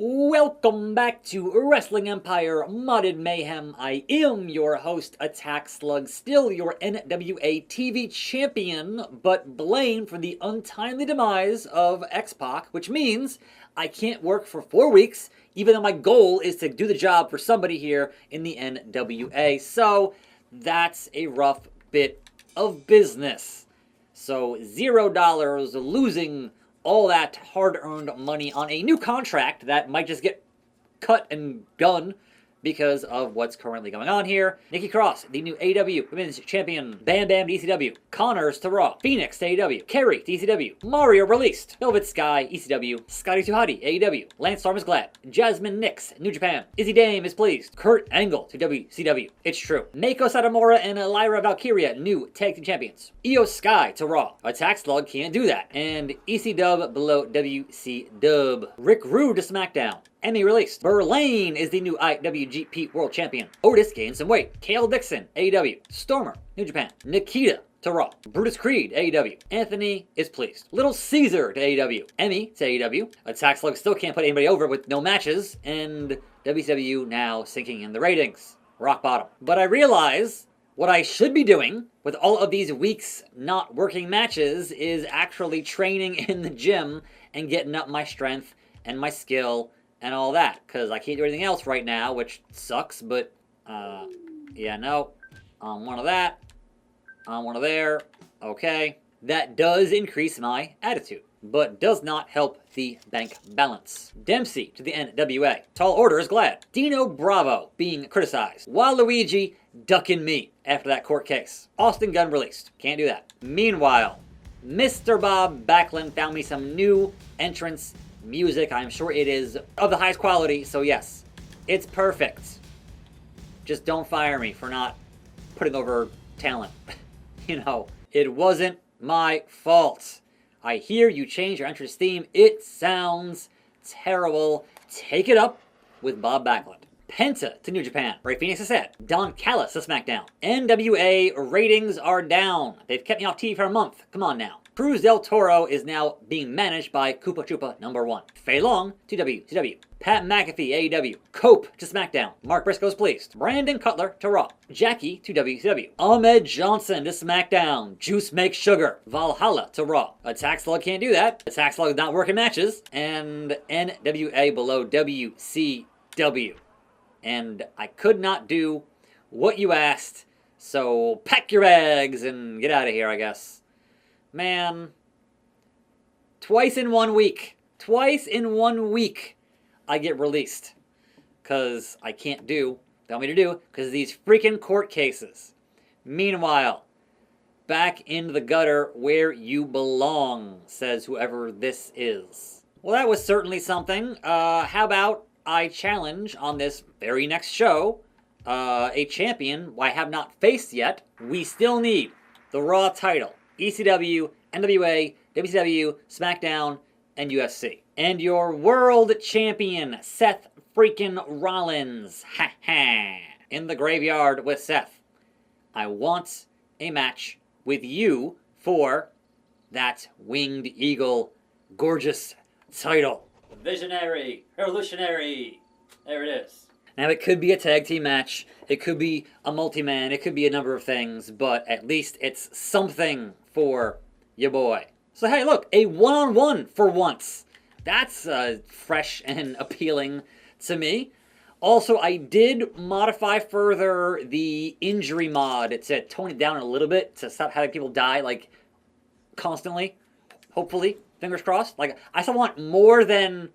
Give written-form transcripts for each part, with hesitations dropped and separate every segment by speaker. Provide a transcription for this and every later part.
Speaker 1: Welcome back to Wrestling Empire Modded Mayhem. I am your host, attackslug, still your NWA TV champion, but blamed for the untimely demise of X-Pac, which means I can't work for 4 weeks, even though my goal is to do the job for somebody here in the NWA. So that's a rough bit of business. So $0, losing all that hard-earned money on a new contract that might just get cut and done because of what's currently going on here. Nikki Cross, the new AEW Women's Champion. Bam Bam to ECW. Connors to Raw. Phoenix to AEW. Kerry to ECW. Mario released. Velvet Sky, ECW. Scotty Tuhati, AEW. Lance Storm is glad. Jasmine Nix, New Japan. Izzy Dame is pleased. Kurt Angle to WCW. It's true. Meiko Satomura and Lyra Valkyria, new Tag Team Champions. Io Sky to Raw. Attackslug can't do that. And EC Dub below WC Dub. Rick Rude to SmackDown. Emmy released. Berlane is the new IWGP World Champion. Otis gained some weight. Kale Dixon, AEW. Stormer, New Japan. Nikita to Raw. Brutus Creed, AEW. Anthony is pleased. Little Caesar to AEW. Emmy to AEW. Attackslug still can't put anybody over with no matches. And WCW now sinking in the ratings. Rock bottom. But I realize what I should be doing with all of these weeks not working matches is actually training in the gym and getting up my strength and my skill and all that, because I can't do anything else right now, which sucks, but, yeah, no, one of that, one of there, okay. That does increase my attitude, but does not help the bank balance. Dempsey to the NWA. Tall Order is glad. Dino Bravo being criticized. Waluigi ducking me after that court case. Austin Gunn released. Can't do that. Meanwhile, Mr. Bob Backlund found me some new entrance music. I'm sure it is of the highest quality, so yes, it's perfect. Just don't fire me for not putting over talent. You know, it wasn't my fault. I hear you changed your entrance theme. It sounds terrible. Take it up with Bob Backlund. Penta to New Japan. Ray Phoenix is set. Don Callis to SmackDown. NWA ratings are down. They've kept me off TV for a month. Come on now. Cruz del Toro is now being managed by Koopa Troopa #1. Fei Long to WCW. Pat McAfee, AEW. Cope to SmackDown. Mark Briscoe's pleased. Brandon Cutler to Raw. Jackie to WCW. Ahmed Johnson to SmackDown. Juice Makes Sugar. Valhalla to Raw. Attackslug can't do that. Attackslug is not working matches. And NWA below WCW. And I could not do what you asked, so pack your bags and get out of here, I guess. Man, twice in 1 week, I get released. Because I can't do what they want me to do because of these freaking court cases. Meanwhile, back in the gutter where you belong, says whoever this is. Well, that was certainly something. How about I challenge on this very next show a champion I have not faced yet. We still need the Raw title. ECW, NWA, WCW, SmackDown, and UFC. And your world champion, Seth freaking Rollins. Ha ha. In the graveyard with Seth. I want a match with you for that Winged Eagle gorgeous title. Visionary, revolutionary. There it is. Now, it could be a tag team match, it could be a multi-man, it could be a number of things, but at least it's something for your boy. So hey, look, a one-on-one for once. That's fresh and appealing to me. Also, I did modify further the injury mod to tone it down a little bit to stop having people die, like, constantly. Hopefully, fingers crossed. Like, I still want more than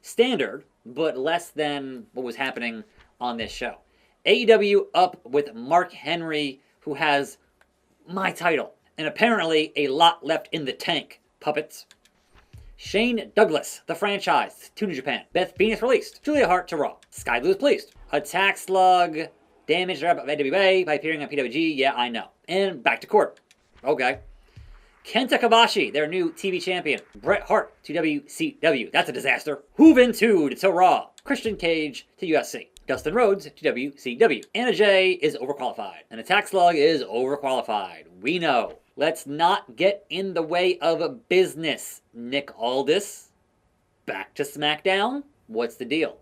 Speaker 1: standard, but less than what was happening on this show. AEW up with Mark Henry, who has my title. And apparently a lot left in the tank, puppets. Shane Douglas, the franchise, to New Japan. Beth Phoenix released. Julia Hart to Raw. Sky Blue is pleased. Attackslug damaged rep of NWA by appearing on PWG. Yeah, I know. And back to court. Okay. Kenta Kobashi, their new TV champion. Bret Hart to WCW. That's a disaster. Juventud to Raw. Christian Cage to UFC. Dustin Rhodes to WCW. Anna Jay is overqualified. And Attackslug is overqualified. We know. Let's not get in the way of business. Nick Aldis. Back to SmackDown. What's the deal?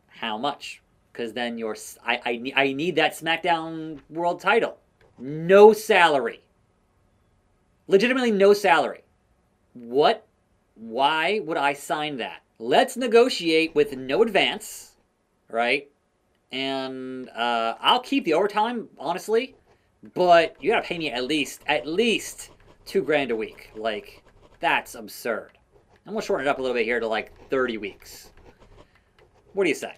Speaker 1: How much? Because then I need that SmackDown World title. No salary. Legitimately no salary. What? Why would I sign that? Let's negotiate with no advance, right? And I'll keep the overtime, honestly, but you gotta pay me at least $2,000 a week. Like, that's absurd. I'm gonna shorten it up a little bit here to like 30 weeks. What do you say?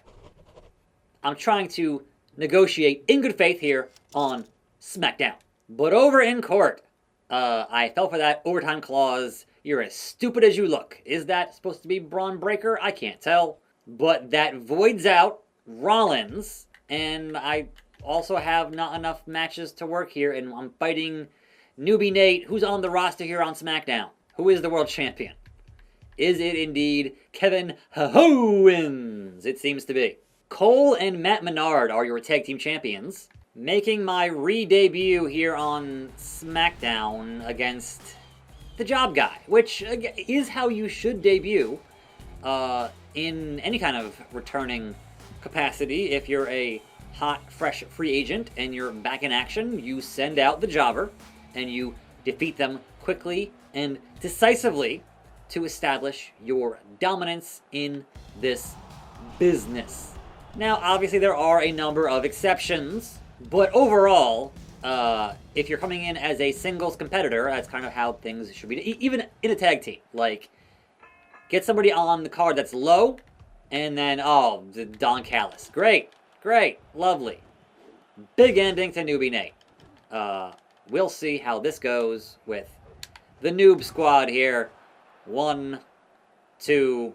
Speaker 1: I'm trying to negotiate in good faith here on SmackDown. But over in court, I fell for that overtime clause. You're as stupid as you look. Is that supposed to be Braun Breaker? I can't tell. But that voids out Rollins, and I also have not enough matches to work here, and I'm fighting Newbie Nate, who's on the roster here on SmackDown. Who is the world champion? Is it indeed Kevin Owens? It seems to be. Cole and Matt Menard are your tag team champions. Making my re-debut here on SmackDown against the Job Guy, which is how you should debut in any kind of returning capacity. If you're a hot, fresh free agent and you're back in action, you send out the jobber and you defeat them quickly and decisively to establish your dominance in this business. Now, obviously, there are a number of exceptions, but overall, if you're coming in as a singles competitor, that's kind of how things should be. Even in a tag team, like, get somebody on the card that's low, and then, oh, Don Callis. Great, lovely. Big ending to Newbie Nate. We'll see how this goes with the Noob Squad here. 1, 2,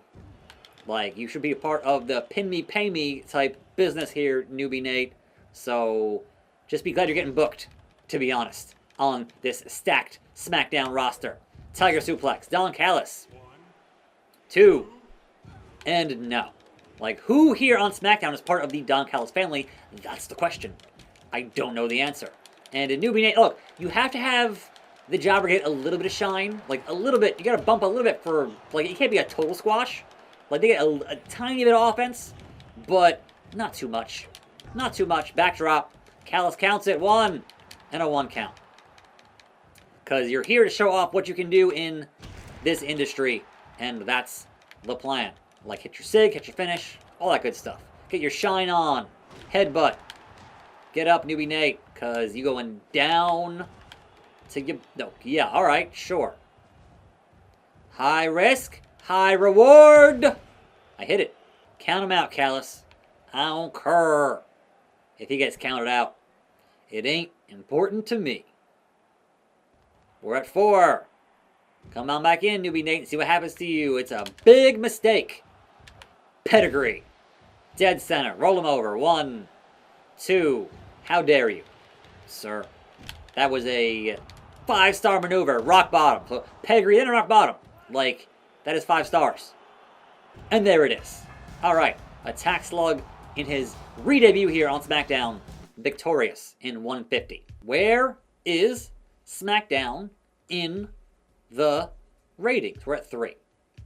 Speaker 1: like, you should be a part of the pin me, pay me type business here, Newbie Nate. So, just be glad you're getting booked, to be honest, on this stacked SmackDown roster. Tiger Suplex, Don Callis. 2, and no. Like, who here on SmackDown is part of the Don Callis family? That's the question. I don't know the answer. And in Newbie Nate, look, you have to have the jobber get a little bit of shine. Like, a little bit. You gotta bump a little bit for, like, it can't be a total squash. Like, they get a tiny bit of offense, but not too much. Not too much. Backdrop. Callis counts it. 1 and a 1 count. Because you're here to show off what you can do in this industry, and that's the plan. Like, hit your sig, hit your finish, all that good stuff. Get your shine on. Headbutt. Get up, Newbie Nate, because you going down to your... No, yeah, all right, sure. High risk, high reward. I hit it. Count him out, Callis. I don't care if he gets counted out. It ain't important to me. We're at 4. Come on back in, Newbie Nate, and see what happens to you. It's a big mistake. Pedigree. Dead center. Roll him over. 1, 2. How dare you, sir? That was a 5-star maneuver. Rock bottom. So pedigree and rock bottom. Like, that is 5 stars. And there it is. All right. Attack Slug in his re-debut here on SmackDown. Victorious in 150. Where is SmackDown in the ratings? We're at 3.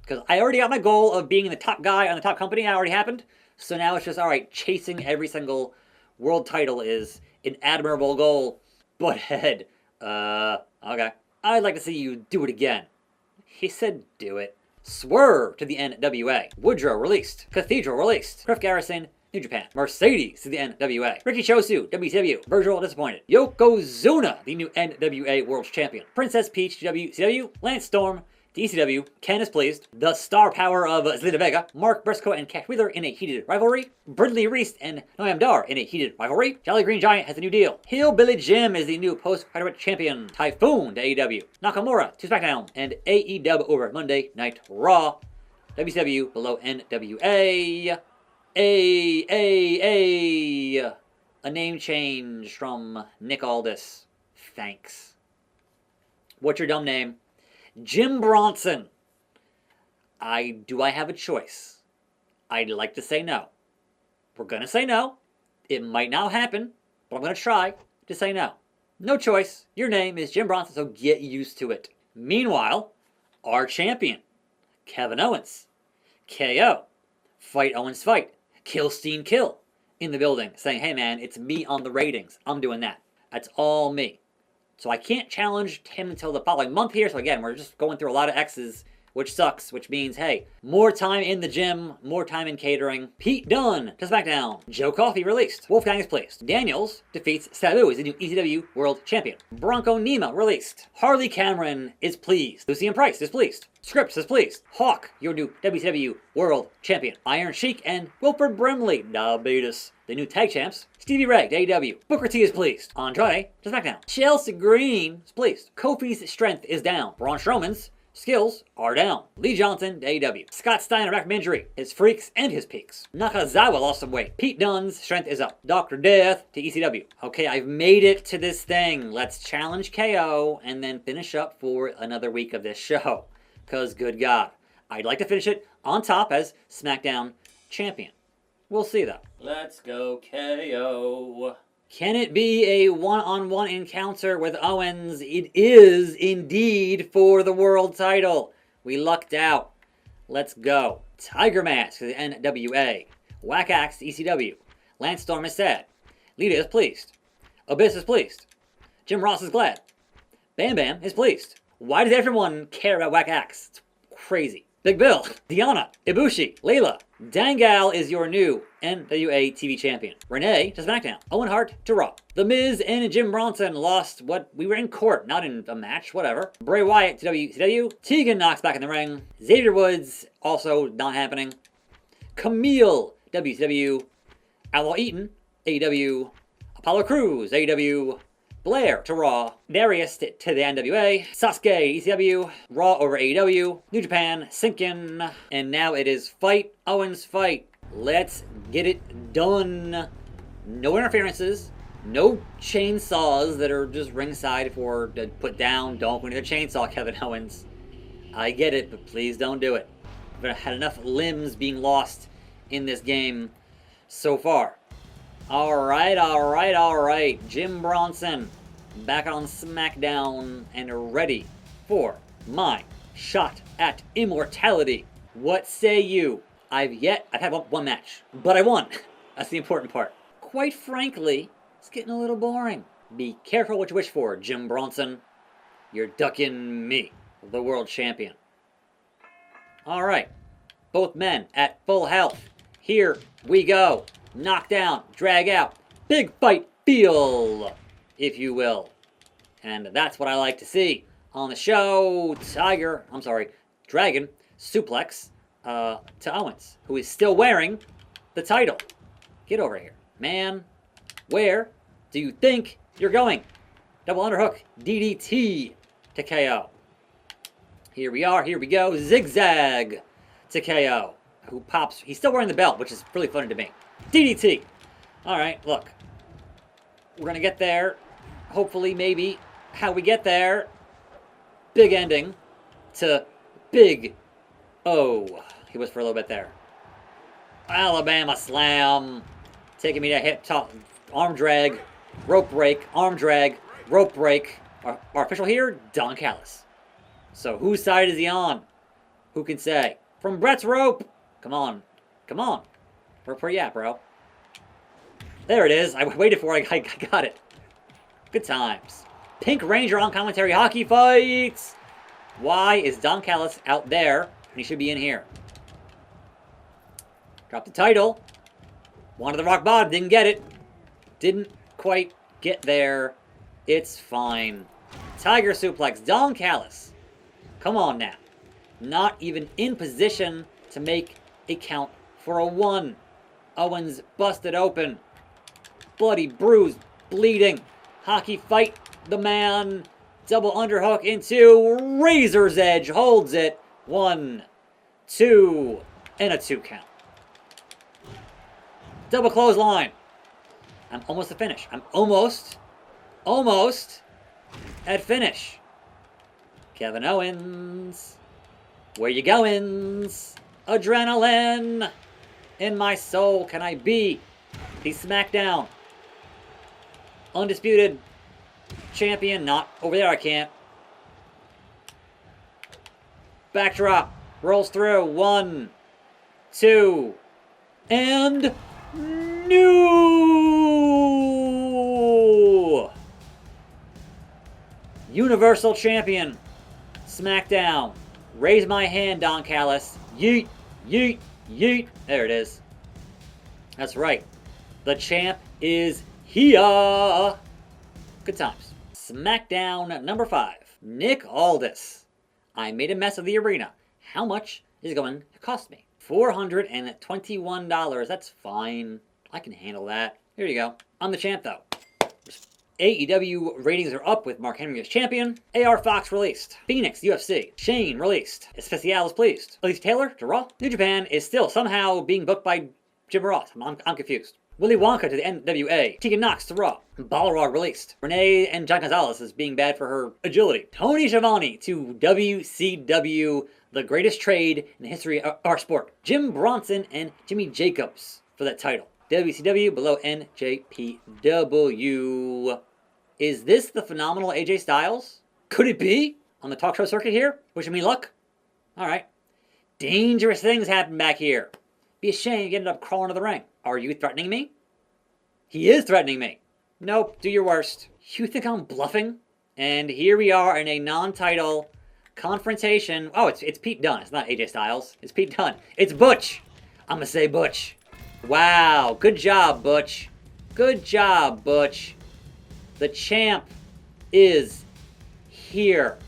Speaker 1: Because I already got my goal of being the top guy on the top company. That already happened. So now it's just, all right, chasing every single world title is an admirable goal. But head, okay. I'd like to see you do it again. He said do it. Swerve to the NWA. Woodrow released. Cathedral released. Griff Garrison, New Japan. Mercedes to the NWA. Ricky Chosu, WCW. Virgil disappointed. Yokozuna, the new NWA World Champion. Princess Peach, WCW. Lance Storm, ECW, Ken is pleased. The star power of Zelina Vega, Mark Briscoe and Cash Wheeler in a heated rivalry. Brindley Reese and Noam Dar in a heated rivalry. Jolly Green Giant has a new deal. Hillbilly Jim is the new post-credit champion. Typhoon to AEW. Nakamura to SmackDown and AEW over Monday Night Raw. WCW below NWA. A name change from Nick Aldis. Thanks. What's your dumb name? Jim Bronson. Do I have a choice? I'd like to say no. We're going to say no. It might not happen, but I'm going to try to say no. No choice. Your name is Jim Bronson, so get used to it. Meanwhile, our champion, Kevin Owens, KO, Fight Owens fight. Kill Steen kill in the building, saying, hey man, it's me on the ratings. I'm doing that. That's all me. So I can't challenge him until the following month here. So again, we're just going through a lot of X's, which sucks, which means, hey, more time in the gym, more time in catering. Pete Dunne to SmackDown. Joe Coffey released. Wolfgang is pleased. Daniels defeats Sabu as the new ECW World Champion. Bronco Nima released. Harley Cameron is pleased. Lucian Price is pleased. Scripps is pleased. Hawk, your new WCW World Champion. Iron Sheik and Wilford Brimley, diabetes, the new tag champs. Stevie Ray to AEW. Booker T is pleased. Andrade to SmackDown. Chelsea Green is pleased. Kofi's strength is down. Braun Strowman's skills are down. Lee Johnson to AEW. Scott Steiner back from injury. His freaks and his peaks. Nakazawa lost some weight. Pete Dunne's strength is up. Dr. Death to ECW. Okay, I've made it to this thing. Let's challenge KO and then finish up for another week of this show. Because good God, I'd like to finish it on top as SmackDown champion. We'll see though. Let's go KO. Can it be a one-on-one encounter with Owens? It is indeed for the world title. We lucked out. Let's go. Tiger Mask to the NWA. Whack Axe to ECW. Lance Storm is sad. Lita is pleased. Abyss is pleased. Jim Ross is glad. Bam Bam is pleased. Why does everyone care about Whack Axe? It's crazy. Big Bill, Deanna, Ibushi, Layla. Dangal is your new NWA TV champion. Renee to SmackDown. Owen Hart to Raw. The Miz and Jim Bronson lost what we were in court, not in a match, whatever. Bray Wyatt to WCW. Tegan Knox back in the ring. Xavier Woods also not happening. Camille, WCW. Outlaw Eaton, AEW. Apollo Crews, AEW. Blair to Raw. Darius to the NWA. Sasuke, ECW. Raw over AEW. New Japan, Sinkin. And now it is Fight Owens Fight. Let's get it done. No interferences. No chainsaws that are just ringside for to put down. Don't go near the chainsaw, Kevin Owens. I get it, but please don't do it. I've had enough limbs being lost in this game so far. Alright. Jim Bronson back on SmackDown and ready for my shot at immortality. What say you? I've had one match, but I won. That's the important part. Quite frankly, it's getting a little boring. Be careful what you wish for, Jim Bronson. You're ducking me, the world champion. Alright, both men at full health. Here we go. Knockdown, drag out, big fight feel, if you will. And that's what I like to see on the show. Dragon suplex to Owens, who is still wearing the title. Get over here. Man, where do you think you're going? Double underhook, DDT to KO. Here we go, zigzag to KO, who pops. He's still wearing the belt, which is really funny to me. DDT. Alright, look. We're going to get there. Hopefully, maybe. How we get there. Big ending to Big O. He was for a little bit there. Alabama slam. Taking me to hip top. Arm drag. Rope break. Arm drag. Rope break. Our official here, Don Callis. So whose side is he on? Who can say? From Brett's rope. Come on. Where you at, bro? There it is. I waited for it. I got it. Good times. Pink Ranger on commentary. Hockey fights. Why is Don Callis out there when he should be in here? Dropped the title. Wanted the rock bottom. Didn't get it. Didn't quite get there. It's fine. Tiger suplex. Don Callis. Come on now. Not even in position to make a count for a 1. Owens busted open. Bloody, bruised, bleeding. Hockey fight the man. Double underhook into Razor's Edge. Holds it. 1, 2, and a 2 count. Double clothesline. I'm almost at finish. I'm almost at finish. Kevin Owens. Where you goins? Adrenaline. In my soul, can I be the SmackDown undisputed champion? Not over there, I can't. Backdrop. Rolls through. 1, 2, And new Universal Champion, Smackdown. Raise my hand, Don Callis. Yeet, yeet, yeet. There it is. That's right. The champ is here. Good times. Smackdown number 5. Nick Aldis. I made a mess of the arena. How much is it going to cost me? $421. That's fine. I can handle that. Here you go. I'm the champ, though. AEW ratings are up with Mark Henry as champion. AR Fox released. Phoenix, UFC. Shane released. Especial is pleased. Elise Taylor to Raw. New Japan is still somehow being booked by Jim Bronson. I'm confused. Willy Wonka to the NWA. Tegan Knox to Raw. Balrog released. Renee and John Gonzalez is being bad for her agility. Tony Schiavone to WCW. The greatest trade in the history of our sport. Jim Bronson and Jimmy Jacobs for that title. WCW below NJPW. Is this the phenomenal AJ Styles? Could it be? On the talk show circuit here? Wishing me luck? Alright. Dangerous things happen back here. Be a shame you ended up crawling to the ring. Are you threatening me? He is threatening me. Nope, do your worst. You think I'm bluffing? And here we are in a non-title confrontation. Oh, it's Pete Dunne. It's not AJ Styles. It's Pete Dunne. It's Butch. I'm gonna say Butch. Wow, good job, Butch. Good job, Butch. The champ is here.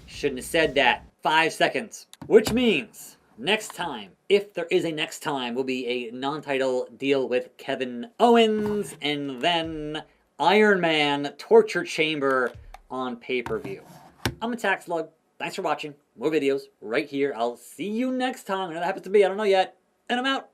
Speaker 1: Shouldn't have said that. 5 seconds. Which means next time, if there is a next time, will be a non-title deal with Kevin Owens and then Iron Man Torture Chamber on pay-per-view. I'm attackslug. Thanks for watching. More videos right here. I'll see you next time. Whenever that happens to be, I don't know yet. And I'm out.